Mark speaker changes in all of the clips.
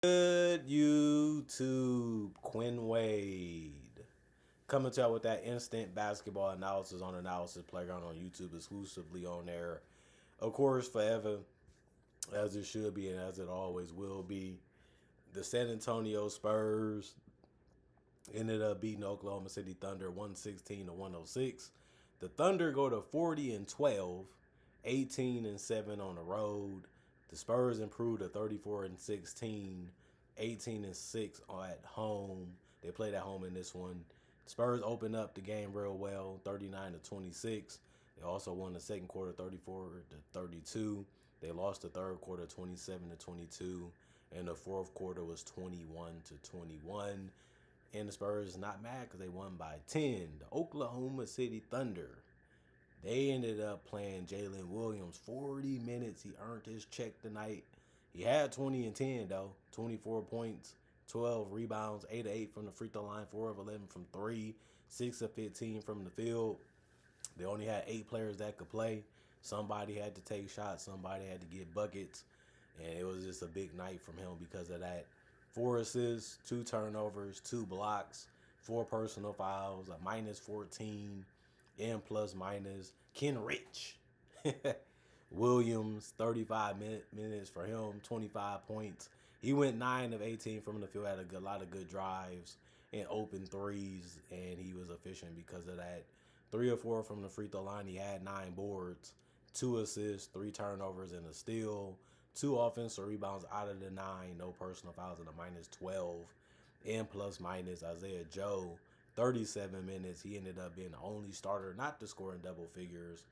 Speaker 1: Good YouTube, Quinn Wade. Coming to you with that instant basketball analysis on Analysis Playground on YouTube, exclusively on there. Of course, forever, as it should be and as it always will be. The San Antonio Spurs ended up beating Oklahoma City Thunder 116 to 106. The Thunder go to 40 and 12, 18 and 7 on the road. The Spurs improved to 34 and 16, 18 and 6 at home. They played at home in this one. Spurs opened up the game real well, 39 to 26. They also won the second quarter 34 to 32. They lost the third quarter 27 to 22, and the fourth quarter was 21 to 21. And the Spurs not mad because they won by 10. The Oklahoma City Thunder, they ended up playing Jalen Williams 40 minutes. He earned his check tonight. He had 20 and 10, though. 24 points, 12 rebounds, 8 of 8 from the free throw line, 4 of 11 from 3, 6 of 15 from the field. They only had 8 players that could play. Somebody had to take shots. Somebody had to get buckets. And it was just a big night from him because of that. 4 assists, 2 turnovers, 2 blocks, 4 personal fouls, a minus 14, and plus minus. Ken Rich. Williams, 35 minutes for him, 25 points. He went 9 of 18 from the field, had a lot of good drives and open threes, and he was efficient because of that. 3 or 4 from the free throw line. He had 9 boards, 2 assists, 3 turnovers, and a steal. 2 offensive rebounds out of the 9, no personal fouls, and a minus 12. And plus minus Isaiah Joe, 37 minutes. He ended up being the only starter not to score in double figures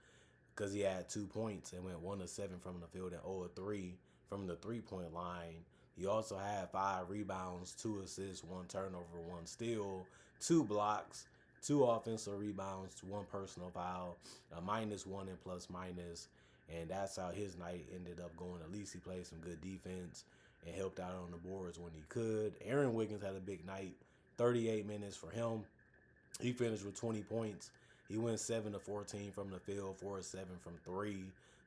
Speaker 1: because he had 2 points and went 1 of 7 from the field and 0 of 3 from the 3-point line. He also had 5 rebounds, 2 assists, 1 turnover, 1 steal, 2 blocks, 2 offensive rebounds, 1 personal foul, a minus 1 and plus minus. And that's how his night ended up going. At least he played some good defense and helped out on the boards when he could. Aaron Wiggins had a big night, 38 minutes for him. He finished with 20 points. He went 7 of 14 from the field, 4 of 7 from 3,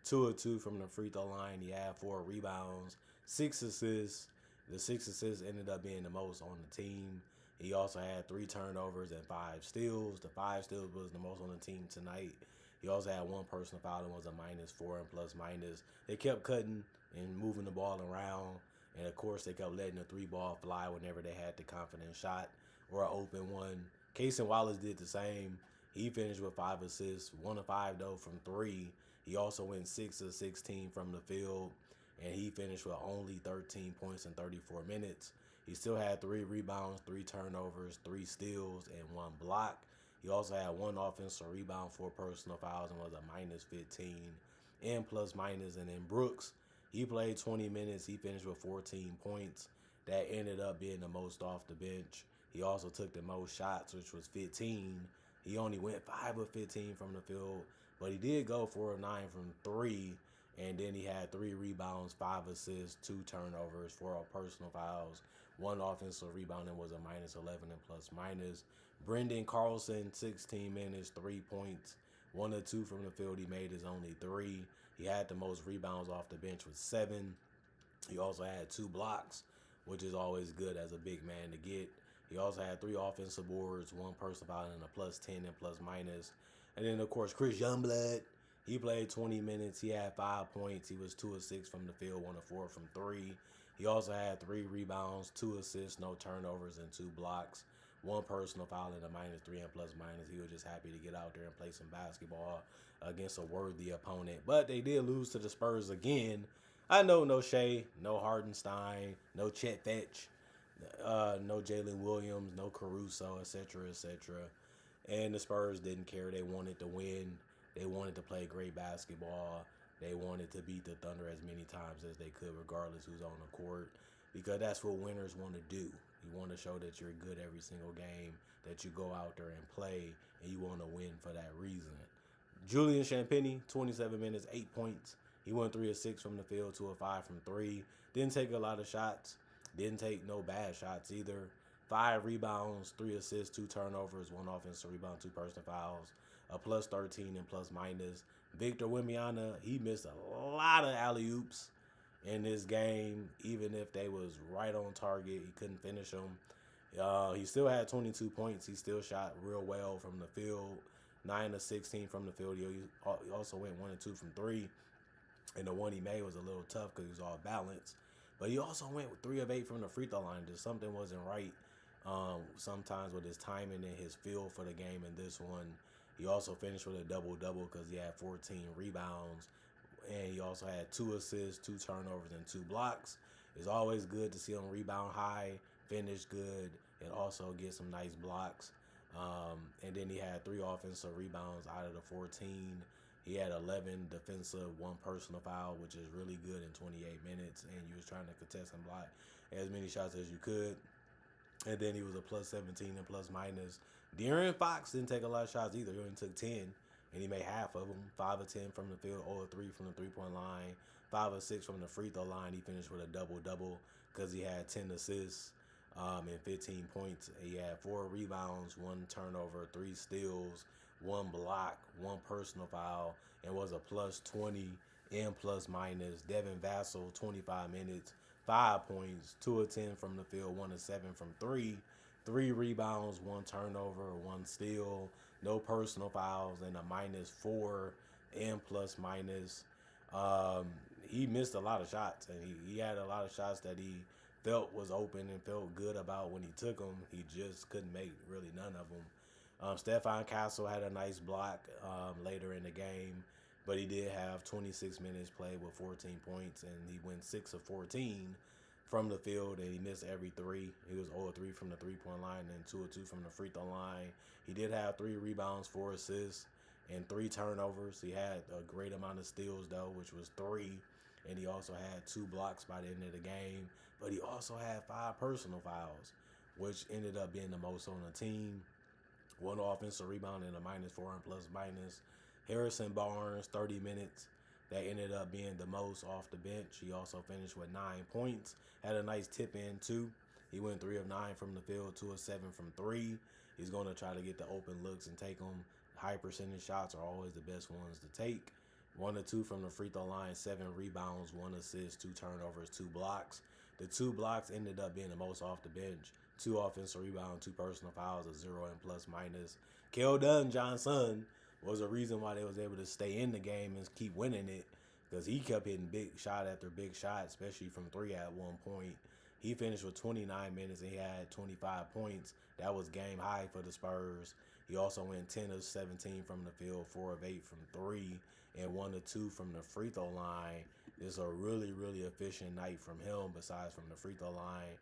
Speaker 1: 2 of 2 from the free throw line. He had 4 rebounds, 6 assists. The 6 assists ended up being the most on the team. He also had 3 turnovers and 5 steals. The 5 steals was the most on the team tonight. He also had 1 personal foul and was a minus 4 and plus minus. They kept cutting and moving the ball around. And, of course, they kept letting the 3-ball fly whenever they had the confident shot or an open one. Casey Wallace did the same. He finished with 5 assists, 1 of 5, though, from 3. He also went 6 of 16 from the field, and he finished with only 13 points in 34 minutes. He still had 3 rebounds, 3 turnovers, 3 steals, and 1 block. He also had 1 offensive rebound, 4 personal fouls, and was a minus 15 and plus minus. And then Brooks, he played 20 minutes. He finished with 14 points. That ended up being the most off the bench. He also took the most shots, which was 15. He only went 5 of 15 from the field, but he did go 4 of 9 from 3. And then he had 3 rebounds, 5 assists, 2 turnovers, 4 personal fouls, 1 offensive rebound, and was a minus 11 and plus minus. Brendan Carlson, 16 minutes, 3 points, 1 of 2 from the field. He made his only 3. He had the most rebounds off the bench with 7. He also had 2 blocks, which is always good as a big man to get. He also had 3 offensive boards, 1 personal foul, and a plus 10 and plus minus. And then, of course, Chris Youngblood. He played 20 minutes. He had 5 points. He was 2 of 6 from the field, 1 of 4 from 3. He also had 3 rebounds, 2 assists, no turnovers, and 2 blocks. 1 personal foul and a minus 3 and plus minus. He was just happy to get out there and play some basketball against a worthy opponent. But they did lose to the Spurs again. I know no Shea, no Hardenstein, no Chet Fetch, no Jalen Williams, no Caruso, etc., etc. And the Spurs didn't care. They wanted to win. They wanted to play great basketball. They wanted to beat the Thunder as many times as they could, regardless who's on the court, because that's what winners want to do. You want to show that you're good every single game, that you go out there and play, and you want to win for that reason. Julian Champagnie, 27 minutes, 8 points. He went 3 of 6 from the field, 2 of 5 from 3. Didn't take a lot of shots. Didn't take no bad shots either. 5 rebounds, 3 assists, 2 turnovers, 1 offensive rebound, 2 personal fouls, a plus 13 and plus minus. Victor Wembanyama, he missed a lot of alley-oops. in this game. Even if they was right on target, he couldn't finish them. He still had 22 points. He still shot real well from the field, 9 of 16 from the field. He also went 1 and 2 from three, and the one he made was a little tough because he was all balanced. But he also went with 3 of 8 from the free throw line. Just something wasn't right. Sometimes with his timing and his feel for the game. In this one, he also finished with a double-double because he had 14 rebounds, and he also had 2 assists, 2 turnovers, and 2 blocks. It's always good to see him rebound high, finish good, and also get some nice blocks. And then he had 3 offensive rebounds out of the 14. He had 11 defensive, 1 personal foul, which is really good in 28 minutes. And you was trying to contest and block as many shots as you could. And then he was a plus 17 and plus minus. De'Aaron Fox didn't take a lot of shots either. He only took 10, and he made half of them. 5 of 10 from the field, 0 of 3 from the three-point line, 5 of 6 from the free throw line. He finished with a double-double because he had 10 assists and 15 points. He had 4 rebounds, 1 turnover, 3 steals, 1 block, 1 personal foul, and was a plus 20 and plus minus. Devin Vassell, 25 minutes, 5 points, 2 of 10 from the field, 1 of 7 from 3, 3 rebounds, 1 turnover, 1 steal, no personal fouls, and a -4 and plus minus. He missed a lot of shots, and he had a lot of shots that he felt was open and felt good about when he took them. He just couldn't make really none of them. Stephon Castle had a nice block later in the game, but he did have 26 minutes played with 14 points, and he went 6 of 14 from the field, and he missed every 3. He was 0 of 3 from the three-point line and 2 of 2 from the free throw line. He did have 3 rebounds, 4 assists, and 3 turnovers. He had a great amount of steals, though, which was 3, and he also had 2 blocks by the end of the game. But he also had 5 personal fouls, which ended up being the most on the team. 1 offensive rebound and a -4 and plus minus. Harrison Barnes, 30 minutes. That ended up being the most off the bench. He also finished with 9 points. Had a nice tip in, too. He went 3 of 9 from the field, 2 of 7 from 3. He's going to try to get the open looks and take them. High percentage shots are always the best ones to take. 1 of 2 from the free throw line, 7 rebounds, 1 assist, 2 turnovers, 2 blocks. The 2 blocks ended up being the most off the bench. 2 offensive rebounds, 2 personal fouls, a 0 and plus minus. Keldon Johnson was a reason why they was able to stay in the game and keep winning it, because he kept hitting big shot after big shot, especially from 3 at one point. He finished with 29 minutes and he had 25 points. That was game high for the Spurs. He also went 10 of 17 from the field, 4 of 8 from 3, and 1 of 2 from the free throw line. It's a really, really efficient night from him besides from the free throw line.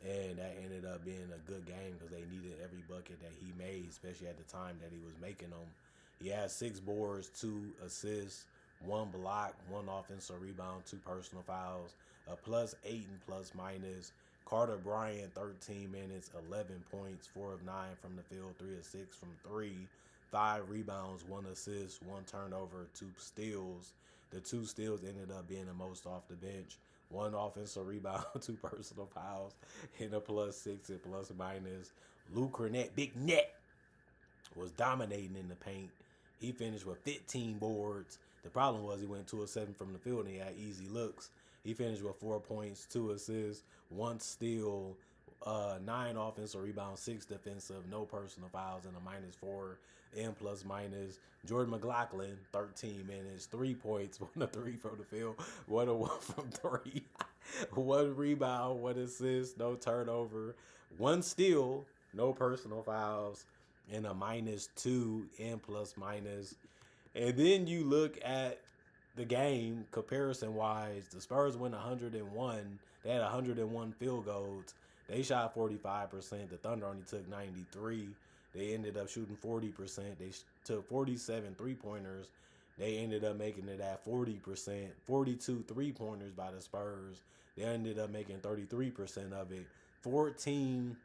Speaker 1: And that ended up being a good game because they needed every bucket that he made, especially at the time that he was making them. He had 6 boards, 2 assists, 1 block, 1 offensive rebound, 2 personal fouls, a +8 and plus minus. Carter Bryant, 13 minutes, 11 points, 4 of 9 from the field, 3 of 6 from 3, 5 rebounds, 1 assist, 1 turnover, 2 steals. The 2 steals ended up being the most off the bench. 1 offensive rebound, 2 personal fouls, and a +6 and plus minus. Luke Cornett, Big Net, was dominating in the paint. He finished with 15 boards. The problem was he went 2 of 7 from the field and he had easy looks. He finished with 4 points, 2 assists, 1 steal, 9 offensive rebounds, 6 defensive, no personal fouls, and a -4 and plus minus. Jordan McLaughlin, 13 minutes, 3 points, 1 of 3 from the field, 1 of 1 from 3, 1 rebound, 1 assist, no turnover, 1 steal, no personal fouls, and a -2 and plus minus. And then you look at the game comparison wise, the Spurs went 101. They had 101 field goals. They shot 45%. The Thunder only took 93. They ended up shooting 40%. They took 47 3-pointers. They ended up making it at 40%. 42 3-pointers by the Spurs. They ended up making 33% of it. 14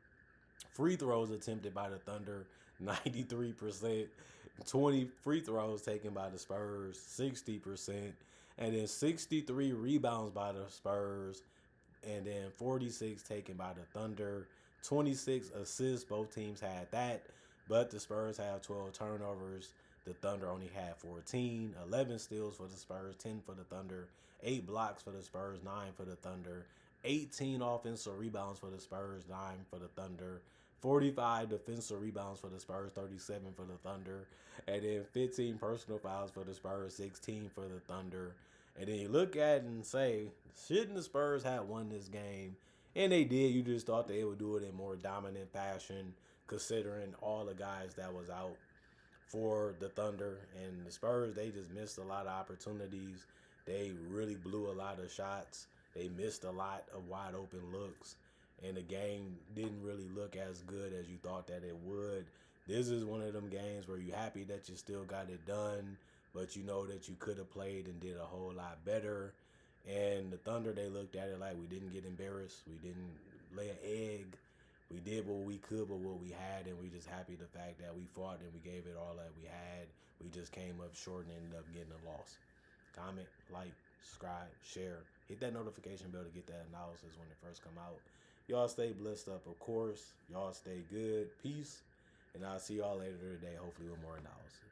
Speaker 1: free throws attempted by the Thunder, 93%. 20 free throws taken by the Spurs, 60%. And then 63 rebounds by the Spurs, and then 46 taken by the Thunder. 26 assists, both teams had that, but the Spurs have 12 turnovers. The Thunder only had 14. 11 steals for the Spurs, 10 for the Thunder, 8 blocks for the Spurs, 9 for the Thunder. 18 offensive rebounds for the Spurs, 9 for the Thunder. 45 defensive rebounds for the Spurs, 37 for the Thunder. And then 15 personal fouls for the Spurs, 16 for the Thunder. And then you look at it and say, shouldn't the Spurs have won this game? And they did. You just thought they would do it in more dominant fashion, considering all the guys that was out for the Thunder. And the Spurs, they just missed a lot of opportunities. They really blew a lot of shots. They missed a lot of wide open looks. And the game didn't really look as good as you thought that it would. This is one of them games where you're happy that you still got it done, but you know that you could have played and did a whole lot better. And the Thunder, they looked at it like we didn't get embarrassed. We didn't lay an egg. We did what we could with what we had, and we just happy the fact that we fought and we gave it all that we had. We just came up short and ended up getting a loss. Comment, like, subscribe, share. Hit that notification bell to get that analysis when it first come out. Y'all stay blessed up, of course. Y'all stay good. Peace. And I'll see y'all later today, hopefully with more analysis.